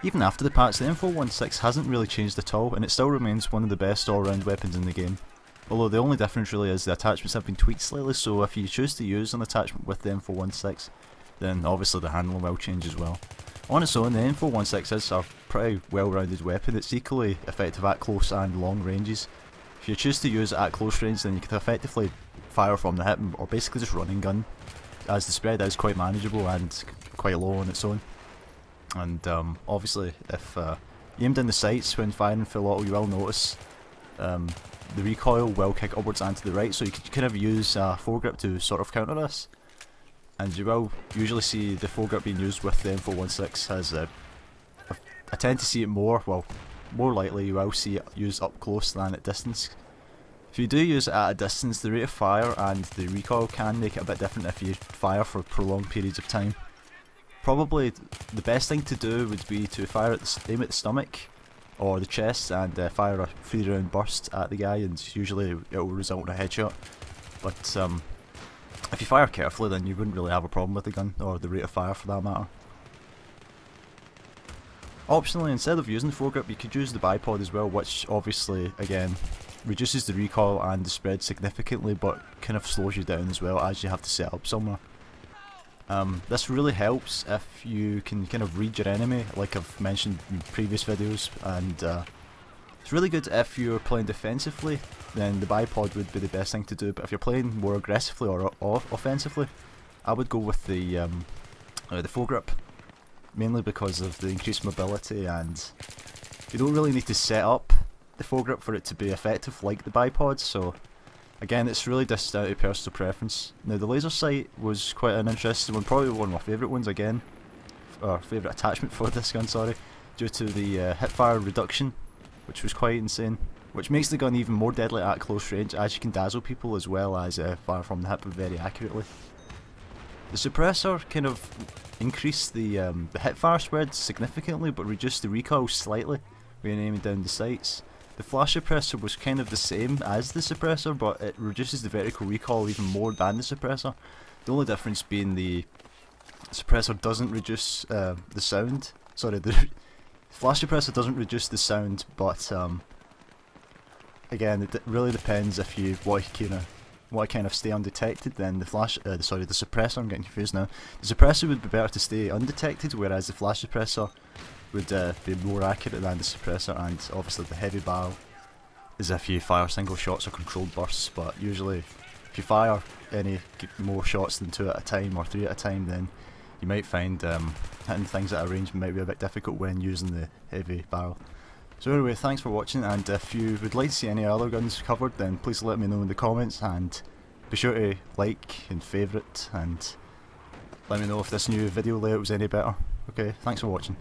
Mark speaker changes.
Speaker 1: Even after the patch, the m416 hasn't really changed at all, and it still remains one of the best all-round weapons in the game. Although the only difference really is the attachments have been tweaked slightly, so if you choose to use an attachment with the m416, then obviously the handling will change as well. On its own, the m416 is a pretty well-rounded weapon. It's equally effective at close and long ranges. If you choose to use it at close range, then you can effectively fire from the hip, or basically just running gun, as the spread is quite manageable and quite low on its own. And obviously, if you aim down the sights when firing full auto, you will notice the recoil will kick upwards and to the right, so you can kind of use foregrip to sort of counter this. And you will usually see the foregrip being used with the m416 as I tend to see it more likely you will see it used up close than at distance. If you do use it at a distance, the rate of fire and the recoil can make it a bit different if you fire for prolonged periods of time. Probably the best thing to do would be to aim at the stomach or the chest and fire a 3-round burst at the guy, and usually it will result in a headshot. But if you fire carefully, then you wouldn't really have a problem with the gun, or the rate of fire for that matter. Optionally, instead of using the foregrip, you could use the bipod as well, which obviously, again, reduces the recoil and the spread significantly, but kind of slows you down as well as you have to set up somewhere. This really helps if you can kind of read your enemy, like I've mentioned in previous videos, and it's really good if you're playing defensively, then the bipod would be the best thing to do, but if you're playing more aggressively or offensively, I would go with the foregrip, mainly because of the increased mobility, and you don't really need to set up the foregrip for it to be effective like the bipod, so again, it's really just down to personal preference. Now, the laser sight was quite an interesting one, probably one of my favourite ones again, or favourite attachment for this gun, sorry, due to the hipfire reduction, which was quite insane, which makes the gun even more deadly at close range, as you can dazzle people as well as fire from the hip very accurately. The suppressor kind of increased the hipfire spread significantly, but reduced the recoil slightly when aiming down the sights. The flash suppressor was kind of the same as the suppressor, but it reduces the vertical recoil even more than the suppressor. The only difference being the suppressor doesn't reduce the sound. Sorry, the flash suppressor doesn't reduce the sound, but again, it really depends if you want to kind of stay undetected. Then the suppressor, I'm getting confused now. The suppressor would be better to stay undetected, whereas the flash suppressor would be more accurate than the suppressor, and obviously the heavy barrel is if you fire single shots or controlled bursts, but usually if you fire any more shots than 2 at a time or 3 at a time, then you might find hitting things at a range might be a bit difficult when using the heavy barrel. So anyway, thanks for watching, and if you would like to see any other guns covered, then please let me know in the comments, and be sure to like and favourite, and let me know if this new video layout was any better. Okay, thanks for watching.